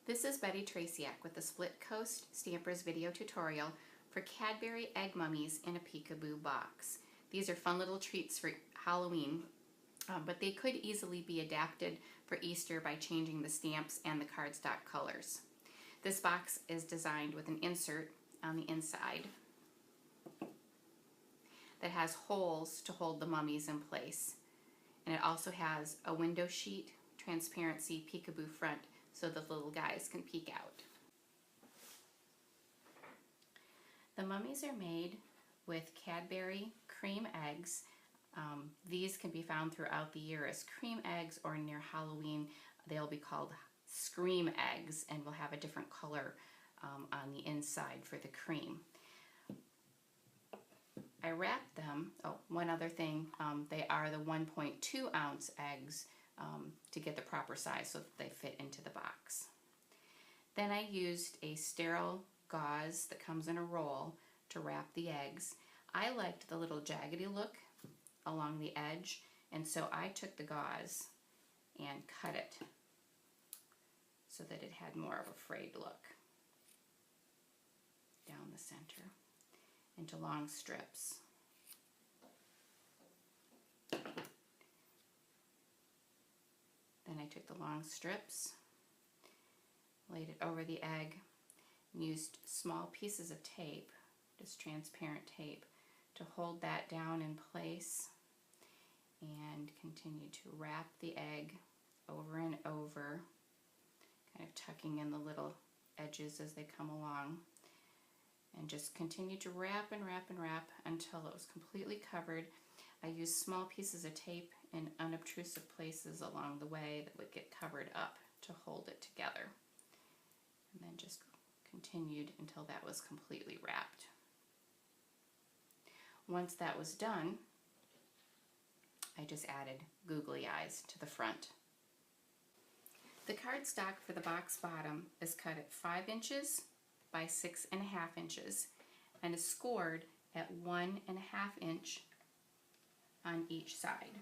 This is Betty Traciak with the Split Coast Stampers video tutorial for Cadbury Egg Mummies in a peekaboo box. These are fun little treats for Halloween, but they could easily be adapted for Easter by changing the stamps and the cardstock colors. This box is designed with an insert on the inside that has holes to hold the mummies in place. And it also has a window sheet, transparency peekaboo front so the little guys can peek out. The mummies are made with Cadbury cream eggs. These can be found throughout the year as cream eggs, or near Halloween they'll be called scream eggs and will have a different color on the inside for the cream. I wrapped them, one other thing, they are the 1.2 ounce eggs to get the proper size so that they fit into the box. Then I used a sterile gauze that comes in a roll to wrap the eggs. I liked the little jaggedy look along the edge, and so I took the gauze and cut it so that it had more of a frayed look down the center into long strips. Then I took the long strips, laid it over the egg, and used small pieces of tape, just transparent tape, to hold that down in place, and continue to wrap the egg over and over, kind of tucking in the little edges as they come along, and just continue to wrap and wrap and wrap until it was completely covered. I used small pieces of tape in unobtrusive places along the way that would get covered up to hold it together, and then just continued until that was completely wrapped. Once that was done, I just added googly eyes to the front. The cardstock for the box bottom is cut at 5 inches by 6.5 inches and is scored at 1.5 inch on each side.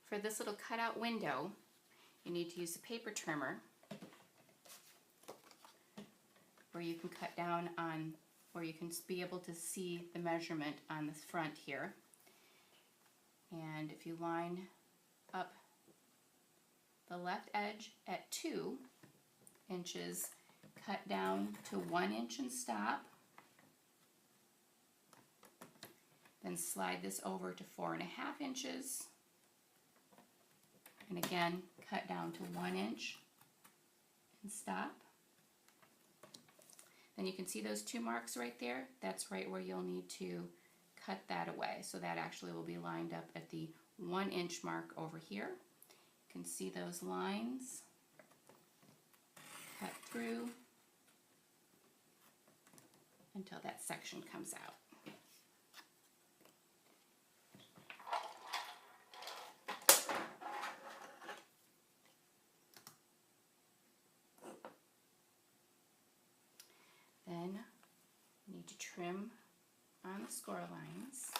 For this little cutout window, you need to use a paper trimmer where you can cut down on, where you can be able to see the measurement on the front here. And if you line up the left edge at 2 inches, cut down to 1 inch and stop. Then slide this over to 4.5 inches. And again, cut down to 1 inch and stop. Then you can see those 2 marks right there. That's right where you'll need to cut that away. So that actually will be lined up at the 1 inch mark over here. You can see those lines. Cut through until that section comes out. Then you need to trim on the score lines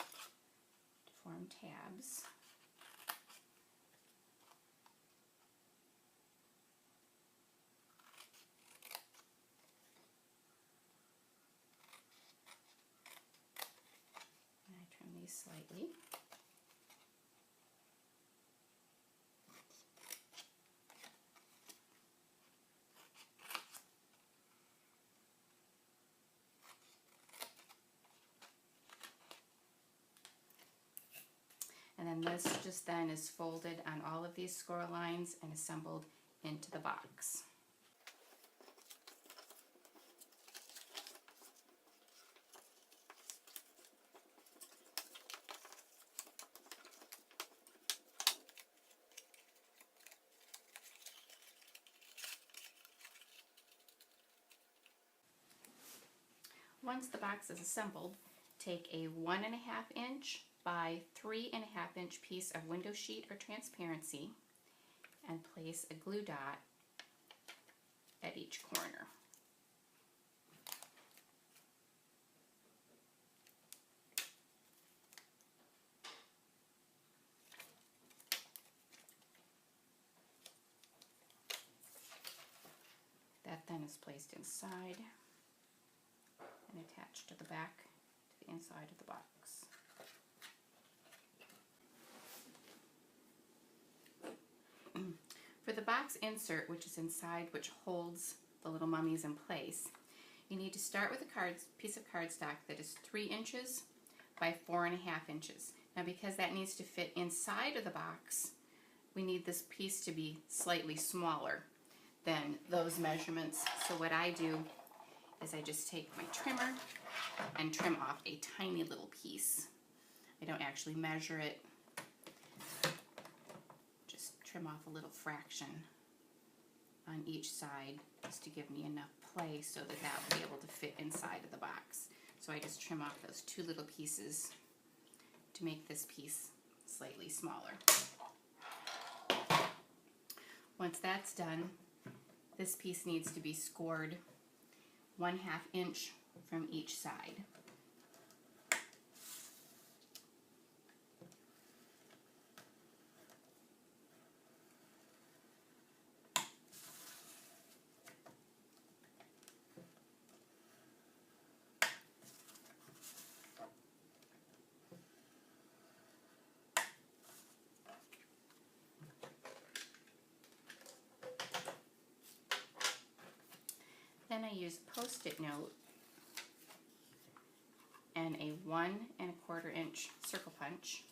to form tabs. And I trim these slightly. And then this just then is folded on all of these score lines and assembled into the box. Once the box is assembled, take a 1.5 inch by 3.5 inch piece of window sheet or transparency and place a glue dot at each corner. That then is placed inside and attached to the back, to the inside of the box. For the box insert, which is inside, which holds the little mummies in place, you need to start with a piece of cardstock that is 3 inches by 4.5 inches. Now, because that needs to fit inside of the box, we need this piece to be slightly smaller than those measurements. So what I do is I just take my trimmer and trim off a tiny little piece. I don't actually measure it. Trim off a little fraction on each side just to give me enough play so that that will be able to fit inside of the box. So I just trim off those 2 little pieces to make this piece slightly smaller. Once that's done, this piece needs to be scored 1/2 inch from each side. Then I use a Post-it note and a 1¼ inch circle punch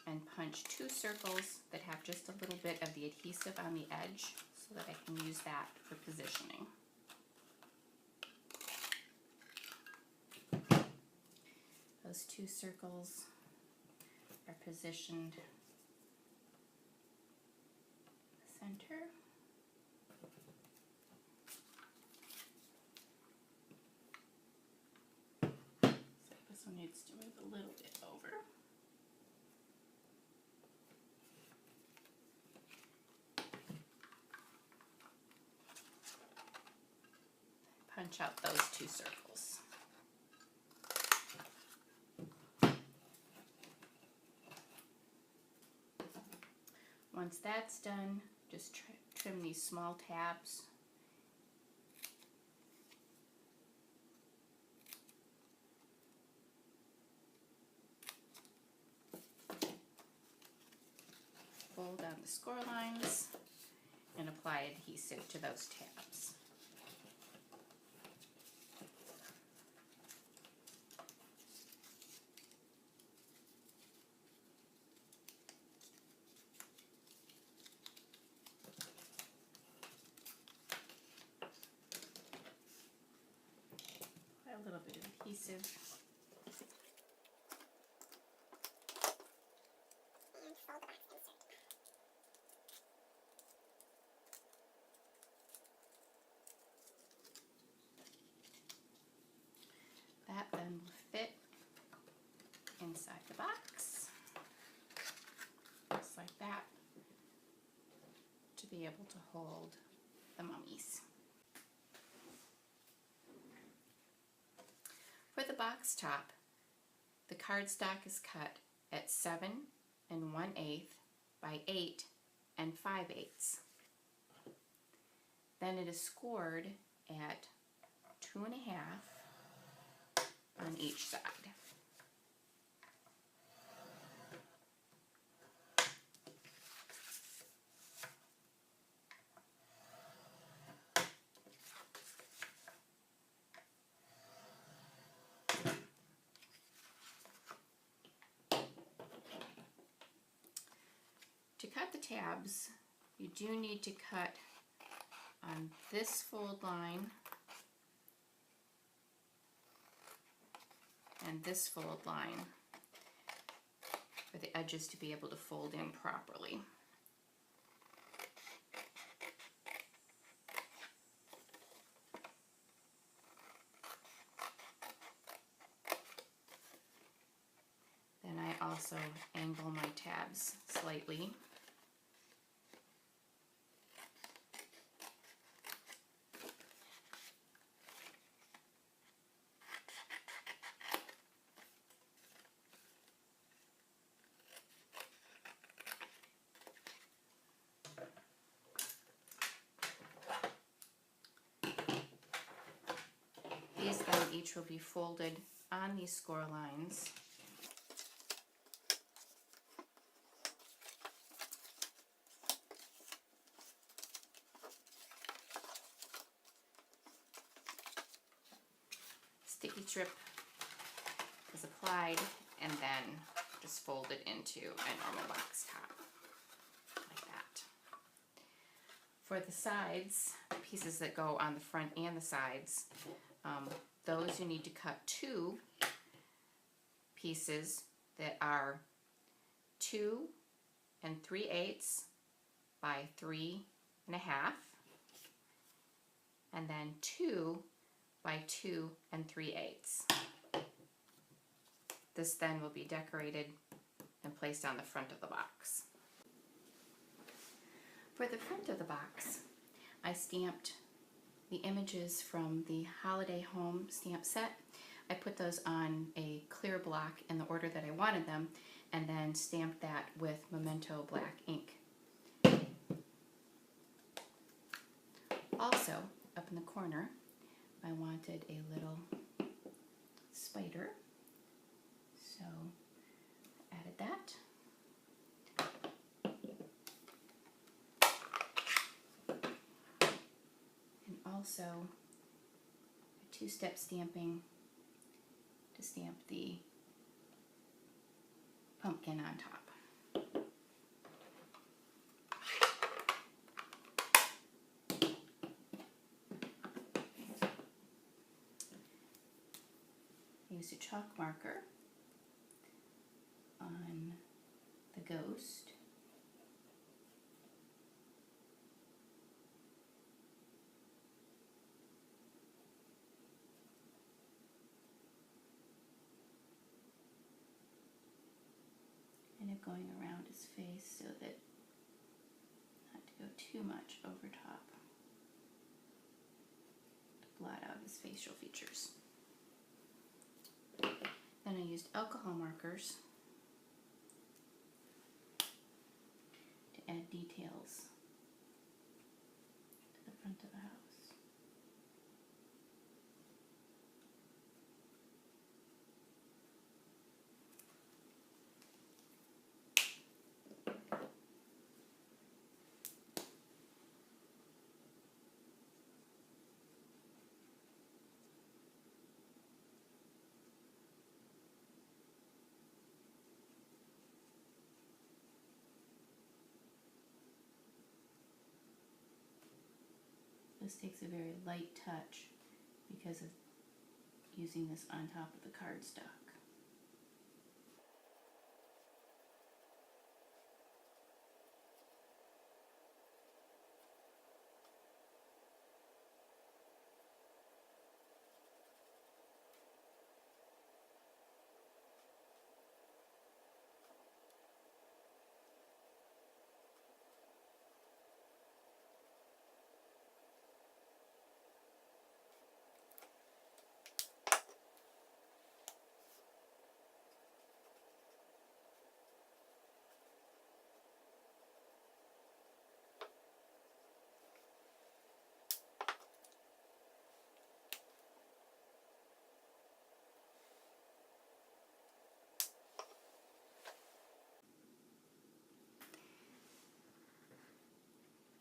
and punch 2 circles that have just a little bit of the adhesive on the edge so that I can use that for positioning. Those 2 circles are positioned center. So this one needs to move a little bit over. Punch out those 2 circles. Once that's done, just trim these small tabs. Fold down the score lines and apply adhesive to those tabs. Apply a little bit of adhesive. That then will fit inside the box, just like that, to be able to hold the mummies. For the box top, the cardstock is cut at 7 1/8 by 8 5/8. Then it is scored at 2.5 on each side. To cut the tabs, you do need to cut on this fold line and this fold line for the edges to be able to fold in properly. also angle my tabs slightly. These then each will be folded on these score lines. Sticky strip is applied and then just folded into a normal box top, like that. For the sides, the pieces that go on the front and the sides, those you need to cut 2 pieces that are 2 3/8 by 3.5, and then 2 by 2 3/8. This then will be decorated and placed on the front of the box. For the front of the box, I stamped the images from the Holiday Home stamp set. I put those on a clear block in the order that I wanted them, and then stamped that with Memento black ink. Also, up in the corner, I wanted a little spider, so I added that. And also a 2-step stamping to stamp the pumpkin on top. Use a chalk marker on the ghost. And it going around his face so that not to go too much over top to blot out his facial features. Then I used alcohol markers to add details to the front of the house. This takes a very light touch because of using this on top of the cardstock.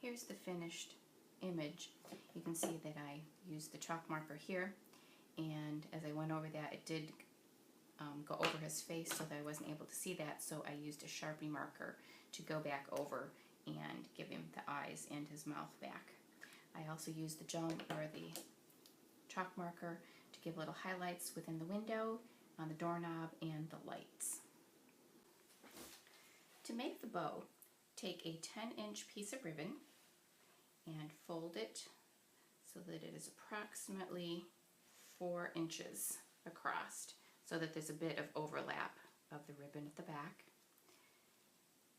Here's the finished image. You can see that I used the chalk marker here, and as I went over that, it did go over his face so that I wasn't able to see that, so I used a Sharpie marker to go back over and give him the eyes and his mouth back. I also used the chalk marker to give little highlights within the window, on the doorknob, and the lights. To make the bow, take a 10-inch piece of ribbon and fold it so that it is approximately 4 inches across, so that there's a bit of overlap of the ribbon at the back.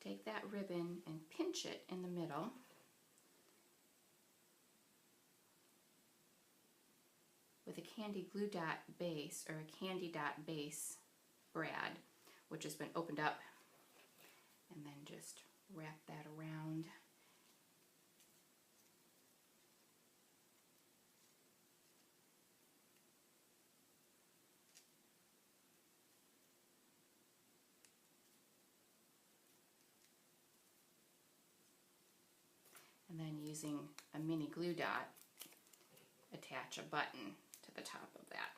Take that ribbon and pinch it in the middle. With a candy glue dot base, or a candy dot base brad, which has been opened up, and then just wrap that around. And then using a mini glue dot, attach a button to the top of that.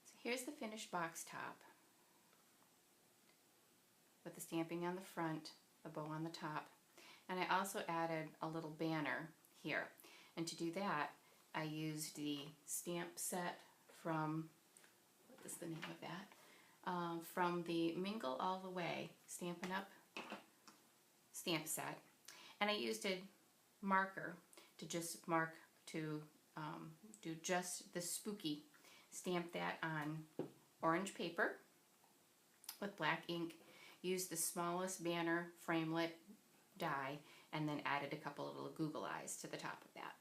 So here's the finished box top with the stamping on the front, a bow on the top, and I also added a little banner here. And to do that, I used the stamp set from, what is the name of that? From the Mingle All the Way Stampin' Up stamp set, and I used a marker to just mark to do just the spooky. Stamp that on orange paper with black ink, used the smallest banner framelit die, and then added a couple of little Google eyes to the top of that.